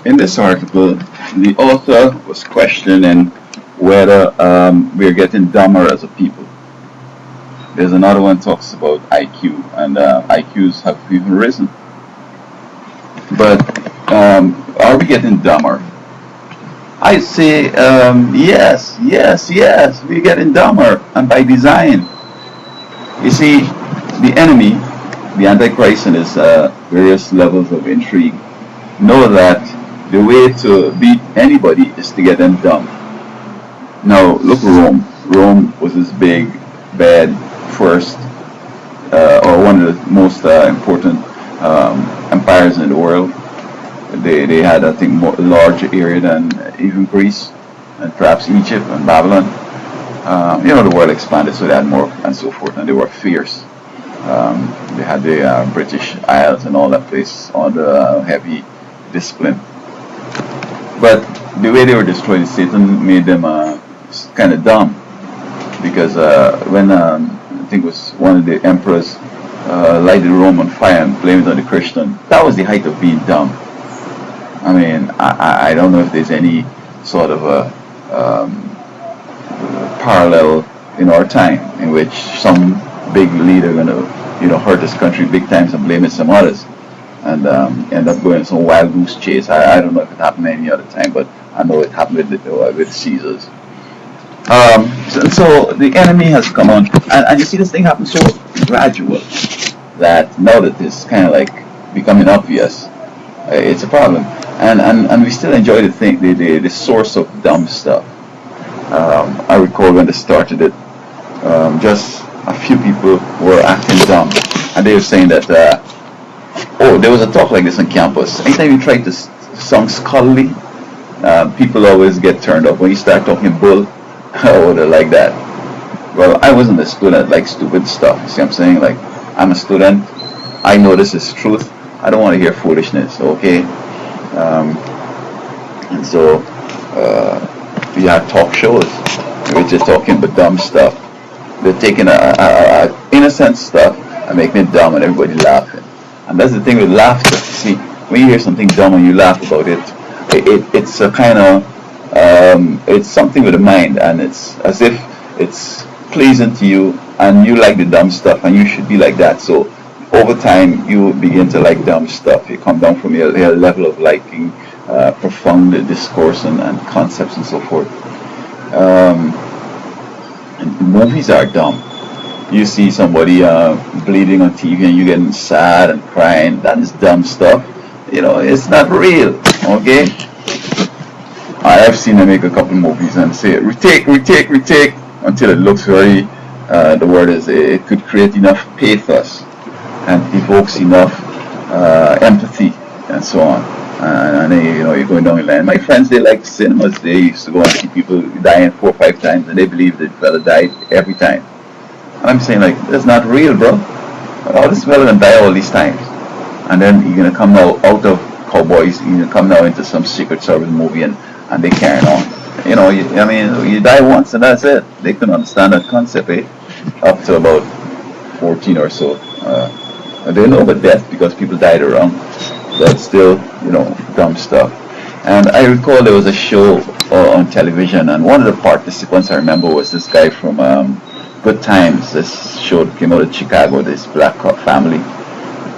In this article, the author was questioning whether we're getting dumber as a people. There's another one talks about IQ, and IQs have even risen. But are we getting dumber? I say yes, yes, yes. We're getting dumber, and by design. You see, the enemy, the Antichrist, and his various levels of intrigue know that the way to beat anybody is to get them dumb. Now, look Rome. Rome was this big, bad, first, or one of the most important empires in the world. They had, I think, more larger area than even Greece, and perhaps Egypt and Babylon. The world expanded, so they had more and so forth, and they were fierce. They had the British Isles and all that place under heavy discipline. But the way they were destroyed, Satan made them kind of dumb, because when I think it was one of the emperors lighted Rome on fire and blamed it on the Christian, that was the height of being dumb. I mean, I don't know if there's any sort of a parallel in our time in which some big leader gonna hurt this country big times and blame it some others, and end up going some wild goose chase. I don't know if it happened any other time, but I know it happened with Caesars. So the enemy has come on, and you see this thing happen so gradual that now that it's kind of like becoming obvious, it's a problem, and we still enjoy the source of dumb stuff. I recall when they started it, just a few people were acting dumb, and they were saying that there was a talk like this on campus. Anytime you try to sound scholarly, people always get turned off when you start talking bull. Oh, they're like that. Well, I wasn't a student like stupid stuff. See what I'm saying? Like, I'm a student. I know this is truth. I don't want to hear foolishness, okay? And so we have talk shows in which they're talking about dumb stuff. They're taking a innocent stuff and making it dumb and everybody laughing. And that's the thing with laughter. See, when you hear something dumb and you laugh about it, it's a kind of it's something with the mind, and it's as if it's pleasing to you, and you like the dumb stuff, and you should be like that. So over time, you begin to like dumb stuff. You come down from your level of liking profound discourse and concepts and so forth. And movies are dumb. You see somebody bleeding on TV, and you getting sad and crying. That is dumb stuff. It's not real. Okay. I've seen them make a couple movies and say retake until it looks very. The word is it could create enough pathos and evokes enough empathy and so on. And then you're going down the line. My friends, they like cinemas. They used to go and see people dying 4 or 5 times, and they believe that fella died every time. And I'm saying, like, that's not real, bro. Oh, this fella gonna die all these times, and then you're gonna come now out of Cowboys. You're gonna come now into some Secret Service movie, and they carrying on. You die once and that's it. They can understand that concept, up to about 14 or so. They know about death because people died around. But still, dumb stuff. And I recall there was a show on television, and one of the participants I remember was this guy from Good Times. This show came out of Chicago, this black family.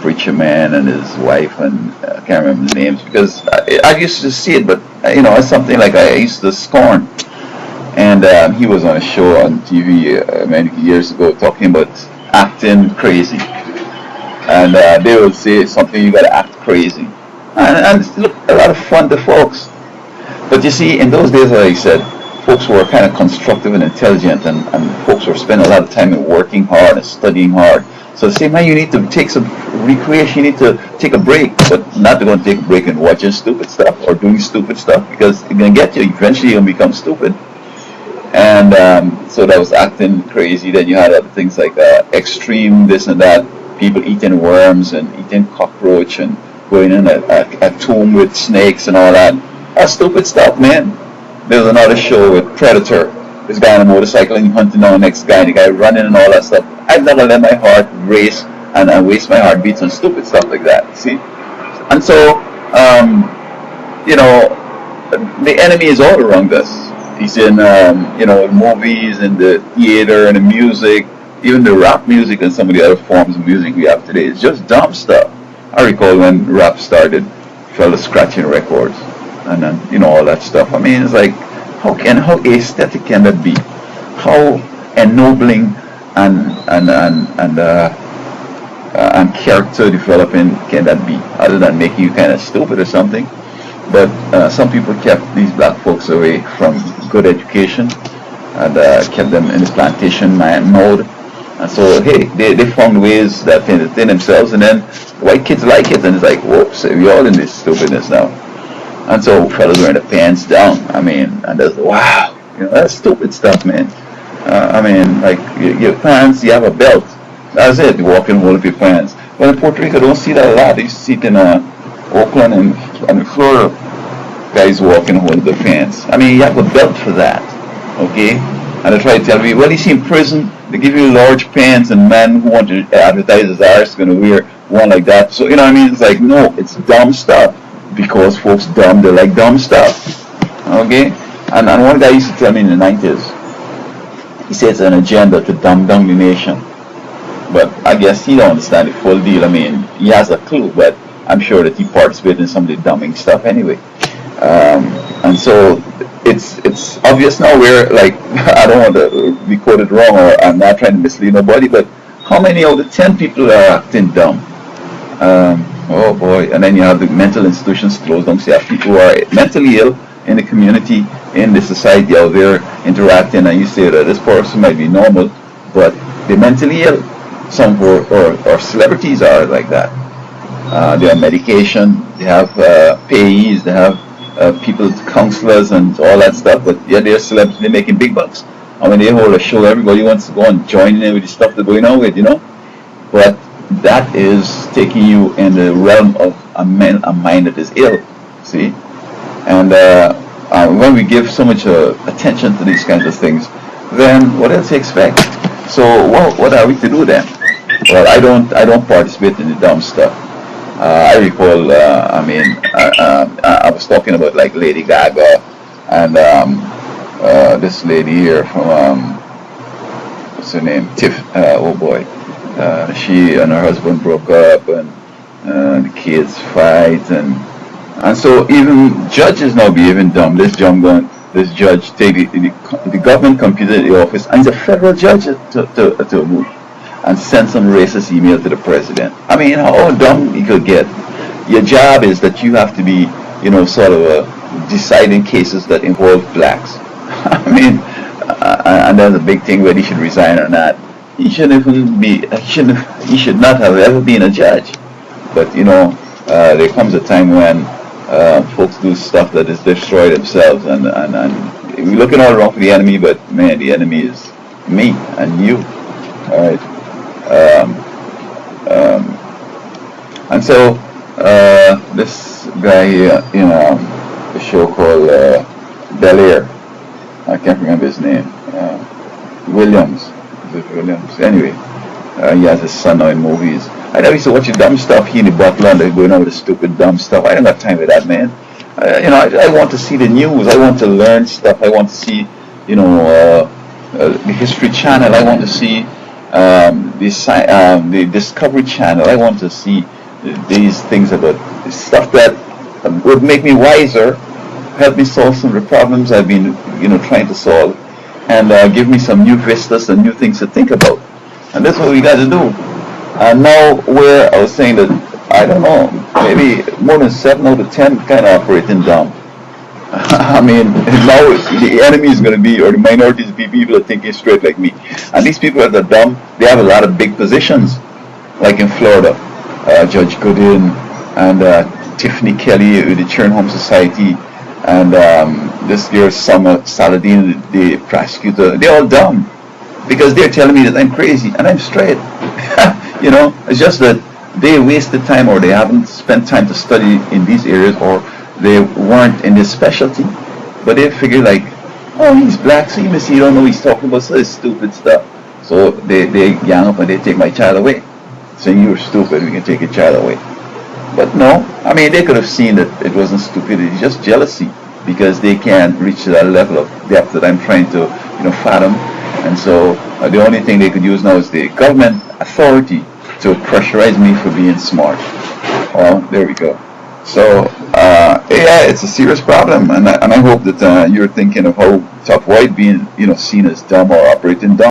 Preacher man and his wife, and I can't remember the names because I used to see it, but it's something like I used to scorn. And he was on a show on TV many years ago talking about acting crazy, and they would say something, you gotta act crazy, and it's look a lot of fun to folks. But you see, in those days, like I said, folks were kind of constructive and intelligent, and folks were spending a lot of time in working hard and studying hard. So say, man, you need to take some recreation, you need to take a break, but not going to take a break and watching stupid stuff or doing stupid stuff, because it's going to get you. Eventually you're going to become stupid. And so that was acting crazy. Then you had other things like extreme this and that, people eating worms and eating cockroach and going in a tomb with snakes and all that. That's stupid stuff, man. There's another show with Predator. This guy on a motorcycle and hunting down the next guy, the guy running and all that stuff. I've never let my heart race and waste my heartbeats on stupid stuff like that. See? And so you know, the enemy is all around us. He's in, movies, in the theater, and the music, even the rap music and some of the other forms of music we have today. It's just dumb stuff. I recall when rap started, fellas scratching records and then, all that stuff. I mean, it's like, how aesthetic can that be? How ennobling and character developing can that be? Other than making you kind of stupid or something. But some people kept these black folks away from good education and kept them in the plantation mode. And so, hey, they found ways that they entertain themselves, and then white kids like it, and it's like, whoops, we all in this stupidness now. And so, fellas wearing the pants down. I mean, and there's, wow, that's stupid stuff, man. I mean, like, your pants, you have a belt. That's it, you walk in home with your pants. Well, in Puerto Rico, don't see that a lot. You see it in Oakland and in Florida, guys walking home with their pants. I mean, you have a belt for that, okay? And they try to tell me, well, you see in prison, they give you large pants, and men who want to advertise as artists are going to wear one like that. So, what I mean? It's like, no, it's dumb stuff. Because folks dumb, they like dumb stuff, okay? And one guy used to tell me in the 90s, he said it's an agenda to dumb down the nation. But I guess he don't understand the full deal. I mean, he has a clue, but I'm sure that he participated in some of the dumbing stuff anyway. And so it's obvious now where, like, I don't want to be quoted wrong, or I'm not trying to mislead nobody, but how many out of 10 people are acting dumb? Oh boy, and then you have the mental institutions closed down. So you have people who are mentally ill in the community, in the society out there interacting, and you say that this person might be normal, but they're mentally ill. Some or celebrities are like that. They have medication, they have payees, they have people, counselors, and all that stuff. But yeah, they're celebrities, they're making big bucks. And when they hold a show, everybody wants to go and join in with the stuff they're going on with, But that is taking you in the realm of a mind that is ill, see? And when we give so much attention to these kinds of things, then what else to expect? So what are we to do then? Well, I don't participate in the dumb stuff. I recall, I was talking about like Lady Gaga and this lady here from, what's her name? Tiff, oh boy. She and her husband broke up, and the kids fight, and so even judges now behaving dumb. This judge take the government computer in the office, and he's a federal judge to move, and send some racist email to the president. I mean, how dumb you could get. Your job is that you have to be, sort of deciding cases that involve blacks. I mean, and there's a big thing whether he should resign or not. He shouldn't even be. He should not have ever been a judge. But there comes a time when folks do stuff that is destroy themselves, and we're looking all around for the enemy, but man, the enemy is me and you. All right. And so this guy here, a show called Bel Air. I can't remember his name. Williams. Williams. Anyway, he has his son now in movies. I never used to watch the dumb stuff. He and the butler, and they're going on with the stupid dumb stuff. I don't got time for that, man. I want to see the news. I want to learn stuff. I want to see, the History Channel. I want to see the Discovery Channel. I want to see these things about stuff that would make me wiser, help me solve some of the problems I've been, trying to solve, and give me some new vistas and new things to think about. And that's what we got to do. And now, where I was saying that, I don't know, maybe more than 7 out of 10 kind of operating dumb. I mean, now the enemy is going to be, or the minorities be people that are thinking straight like me. And these people that are dumb, they have a lot of big positions. Like in Florida, Judge Goodin and Tiffany Kelly with the Chernham Society, and this girl Summer Saladin, the prosecutor. They're all dumb because they're telling me that I'm crazy and I'm straight. It's just that they wasted time, or they haven't spent time to study in these areas, or they weren't in this specialty. But they figure like, oh, he's black, so he don't know what he's talking about, so it's stupid stuff. So they gang up and they take my child away, saying you're stupid, we can take your child away. But no, I mean, they could have seen that it wasn't stupidity, just jealousy, because they can't reach that level of depth that I'm trying to, fathom. And so the only thing they could use now is the government authority to pressurize me for being smart. Well, there we go. So, yeah, it's a serious problem, and I hope that you're thinking of how Top White being, seen as dumb or operating dumb.